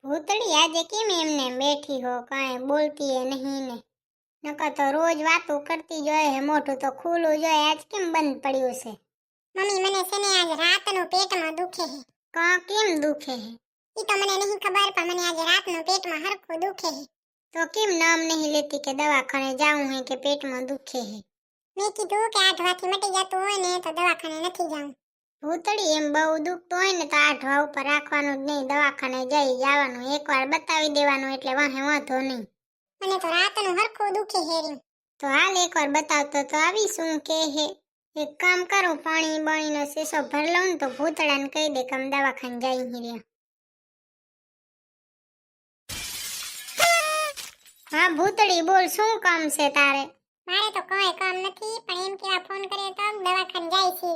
ભૂતળી આજે કેમ એમને એમ બેઠી હો, કાંઈ બોલતી એ નહીં ને? નકર તો રોજ વાતો કરતી જ હોય હે, મોઢું તો ખુલ્લું જ હોય, આજ કેમ બંધ પડ્યું છે? મમ્મી મને છે ને આજ રાતનું પેટમાં દુખે હે. કેમ દુખે હે? ઈ તો મને નહીં ખબર, પણ મને આજે રાતનું પેટમાં હરખું દુખે હે. તો કેમ નામ નહીં લેતી કે દવાખાને જાવું હે કે પેટમાં દુખે હે? મેં કીધું કે આઠવાથી મટી જતું હોય ને તો દવાખાને નથી જાવું. ભૂતળી એમ બહુ દુખતું હોય ને તો આઠવા ઉપર રાખવાનું જ નહીં, દવાખાને જઈ જવાનું, એકવાર બતાવી દેવાનું એટલે વાંહે વાંધો નહીં. મને તો રાતનું હરખું દુખે હે રહ્યું. તો હાલ એકવાર બતાવતો તો આવી શું કે હે? એક કામ કરું, પાણી બાણીનો શીશો ભરી લઉં ને તો ભૂતળાને કહી દે કે અમે દવાખાને જઈ રહ્યા. હા ભૂતળી બોલ, શું કામ છે તારે? મારે તો કોઈ કામ નથી, પણ એમ કેવા ફોન કર્યો તો દવાખાને જાય છે.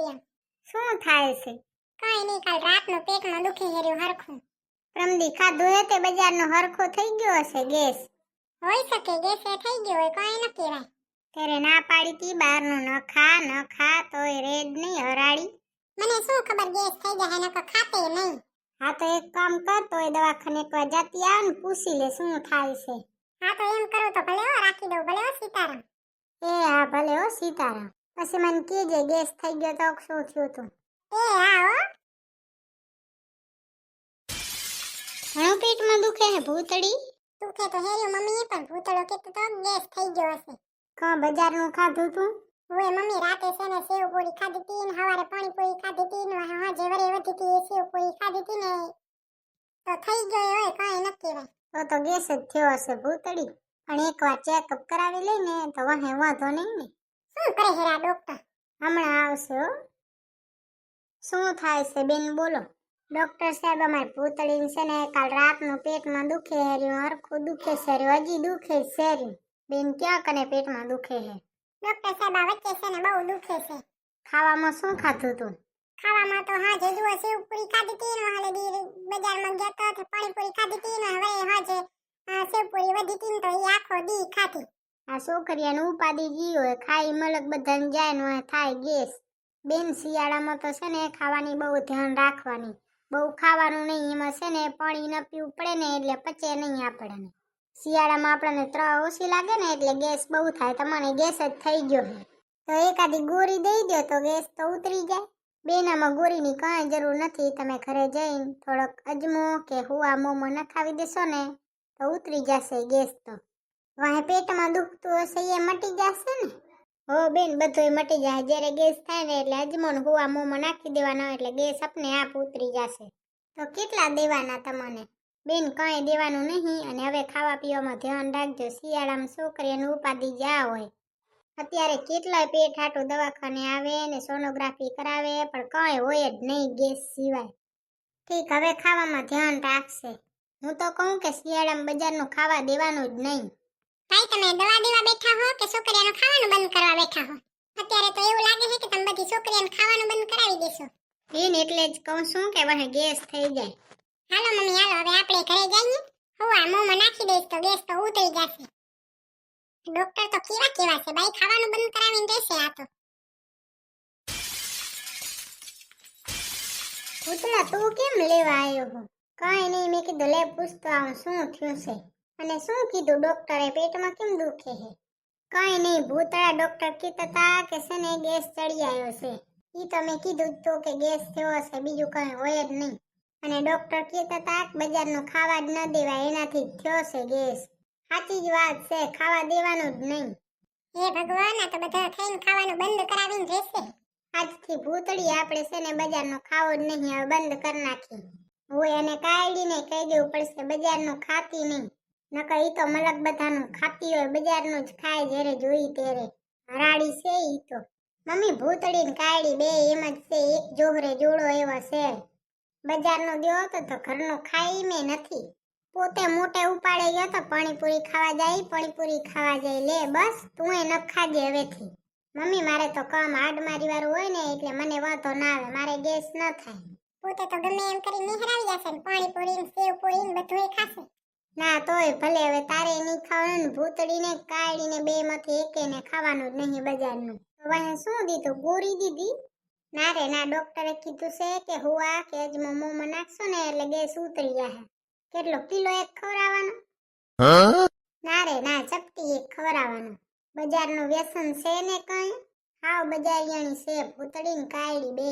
શું થાય છે? કાંઈ નહીં, કાલ રાતનું પેટમાં દુખે હે રહ્યું હરખું. પ્રમદી ખાધું હે તે બજારનો હરખો થઈ ગયો હશે ગેસ? હોઈ શકે ગેસ થઈ ગયો હોય, કાંઈ ન કહેવાય. ત્યારે ના પાડી તી બહારનું ન ખા તોય રેડ નહીં હરાડી. મને શું ખબર ગેસ થઈ જાય નકર ખાતે નહીં. હા તો એક કામ કર, તોય દવાખાને એકવાર જાતી આવ ને પૂછી લે શું થાય છે. હા તો એમ કરું તો ભલે હો, રાખી દઉં. ભલે હો સીતારામ. એ હા ભલે હો સીતારામ. પછી મને કહેજે ગેસ થઈ ગયો તો શું થયું તું. એ હા હો. ઘણું પેટમાં દુખે હે ભૂતળી? દુખે તો હેર્યું મમ્મી, પણ ભૂતળો કહેતો તો ગેસ થઈ ગયો હશે. બજારનું ખાધું તું? હવે મમ્મી રાતે છે ને સેવ પૂરી ખાધી તી ને સવારે પાણીપુરી ખાધી તી ને હાજે વરે વધી તી સેવ પૂરી ખાધી તી ને તો થઈ ગયો હોય, કાંઈ ન કહેવાય. તો ગેસ જ થયો હશે ભૂતળી, પણ એકવાર ચેકઅપ કરાવી લઈને તો વાહે વાંધો નહીં ને. શું કરે હેરા ડોક્ટર? હમણાં આવશે હો. શું થાય છે બેન બોલો? ડોક્ટર સાહેબ અમારી ભૂતળીને છે ને કાલ રાતનું પેટમાં દુખે હેર્યું, હરખું દુખે છે, હજી દુખે છે રહ્યું. બેન ક્યાં કને પેટમાં દુખે હે? ડોક્ટર સાહેબ આ વચ્ચે છે ને બહુ દુખે છે. ખાવામાં શું ખાધું તું? ખાવામાં તો હાજે જુઓ સેવ પૂરી ખાધી તી ને હાલે દી બજારમાં ગયા તો પાણીપુરી ખાધી તી ને હવે હાજે સેવ પૂરી વધી તી ને તો એ આખો દી ખાધી. આ છોકરીયાને ઉપાડી જી હોય, ખાઈ મલક બધાને જાય ને થાય ગેસ. બેન શિયાળામાં તો છે ને ખાવાની બહુ ધ્યાન રાખવાની, બહુ ખાવાનું નહીં, એમાં છે ને પાણી ન પીવું પડે ને એટલે પચે નહીં આપણને. શિયાળામાં આપણને ત્રાહ ઓછી લાગે ને એટલે ગેસ બહુ થાય. તમને ગેસ જ થઈ ગયો છે તો એકાદી ગોળી દઈ દો તો ગેસ તો ઉતરી જાય. બેનામાં ગોળીની કાંઈ જરૂર નથી, તમે ઘરે જઈને થોડોક અજમો કે હુવા મોમો નખાવી દેશો ને તો ઉતરી જશે ગેસ. તો વાહે પેટમાં દુખતું હશે એ મટી જશે ને? હો બેન બધુંય મટી જાય, જ્યારે ગેસ થાય ને એટલે અજમો ને હુવા મોમો નાખી દેવાના એટલે ગેસ આપને આપ ઉતરી જશે. તો કેટલા દેવાના તમને? બેન કાંઈ દેવાનું નહીં, અને હવે ખાવા પીવામાં ધ્યાન રાખજો. શિયાળામાં છોકરીઓને ઉપાડી જા હોય, અત્યારે કેટલાય પેટ હાટું દવાખાને આવે ને સોનોગ્રાફી કરાવે પણ કાંઈ હોય જ નહીં ગેસ સિવાય. ઠીક, હવે ખાવામાં ધ્યાન રાખશે. હું તો કહું કે શિયાળામાં બજારનું ખાવા દેવાનું જ નહીં. ભાઈ તમે દવા દેવા બેઠા હો કે છોકરીઓને ખાવાનું બંધ કરવા બેઠા હો? અત્યારે તો એવું લાગે છે કે તમે બધી છોકરીઓને ખાવાનું બંધ કરાવી દેશો. બેન એટલે જ કહું છું કે વહે ગેસ થઈ જાય. હાલો મમ્મી હાલો, હવે આપણે ઘરે જઈએ. હુવા મોમો નાખી દઈશ તો ગેસ તો ઉતરી જશે. ડોક્ટર તો કેવા છે ભાઈ, ખાવાનું બંધ કરાવીને દેશે આ તો. ઉતલા તું કેમ લેવા આવ્યો હો? કાંઈ નહીં, મેં કીધું લે પૂછતો આવું શું થયું છે. અને શું કીધું ડોક્ટરે, પેટમાં કેમ દુખે છે? કાંઈ નહીં ભૂતળા, ડોક્ટર કીધતા હતા કે છે ને ગેસ ચડી આવ્યો છે. ઈ તો મેં કીધું તો કે ગેસ થયો હશે, બીજું કંઈ હોય જ નહીં. અને ડોક્ટર કીધતા હતા કે બજારનું ખાવા જ ન દેવાય, એનાથી જ થયો છે ગેસ. સાચી જ વાત છે, ખાવા દેવાનું જ નહીં. હે ભગવાન, આ તો બધા થઈને ખાવાનું બંધ કરાવીને રહેશે. આજથી ભૂતળી આપણે છે ને બજારનો ખાવો જ નહીં, હવે બંધ કરી નાખી. હોય અને કાઢીને કહી દેવું પડશે બજારનું ખાતી નહીં, નકર ઈ તો મલક બધાનું ખાતી હોય, બજારનું જ ખાય જ્યારે જોઈ ત્યારે. હરાડી છે ઈ તો. મમ્મી ભૂતળી ને કાયડી બે એમ જ છે, એક જોહરે જોડો એવો છે. બજારનું દ્યો તો ઘરનું ખાઈ મેં નથી. પોતે મોટે ઉપાડે ગયો તો પાણીપુરી ખાવા જાય, લે બસ તું એ ન ખાજે હવેથી. મમ્મી મારે તો કામ આડમારી વાળું હોય ને એટલે મને વાંધો ના આવે, મારે ગેસ ન થાય. પોતે તો ગમે એમ કરી નિહરાવી જશે ને પાણીપુરી ને સેવ પૂરી ને બધું ખાશે. ના તોય ભલે, હવે તારે નહીં ખાવાનું ને ભૂતળીને કાયડીને બે માંથી એકેને ખાવાનું જ નહીં બજારનું. તો વાહે શું દીધું, ગોળી દીધી? ના રે ના, ડોક્ટરે કીધું છે કે હુવા કે અજમો મોંમાં નાખશો ને એટલે ગેસ ઉતરી જશે. કેટલો કિલો એક ખવડાવવાનો? ના રે ના, ચપટી એક ખવડાવવાનો. બજારનું વ્યસન છે ને કઈ? હાવ બજારિયાણી છે, ભૂતડીને કાયડી બે.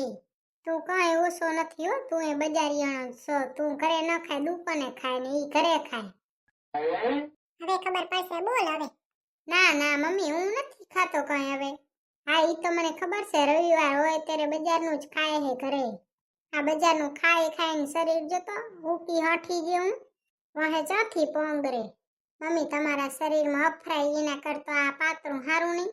તું કઈ ઓછો નથી હો, તું એ બજારિયાણો છો. તું ઘરે ન ખાય, દુકાને ખાય ને ઈ ઘરે ખાય. હવે ખબર પડશે, બોલ હવે. ના ના મમ્મી, હું નથી ખાતો કઈ હવે. હા ઈ તો મને ખબર છે, રવિવાર હોય ત્યારે બજારનું જ ખાય હે ઘરે. આ બજારનું ખાઈ ખાઈને શરીર જતો ઉકી હઠી ગયું. વહે ચાથી પોંગરે. મમ્મી તમારા શરીરમાં અફરાય એના કરતા આ પાતળું હારું નહીં.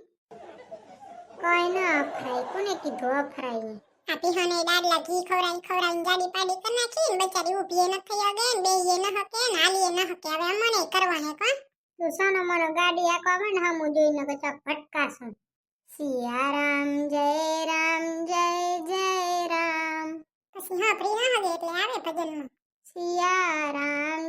કઈ ન અફરાય, કોને કીધું અફરાય? આ પીહોને દાડલા ઘી ખવડાવીને જાડી પાડી કરી નાખી ને બચારી ઊભી એ ન થઈ અગે ને બેય ન હકે ને હાલી ન હકે. હવે અમને કરવા હે કા? તું સોનો મોનો ગાડી આકો આવે ને હમું જોઈને કચાક ભટકાશું. સિયારામ જય રામ જય જય રામ. પછી હા ફ્રી ના હગે એટલે આવે ભજનમાં. સિયારામ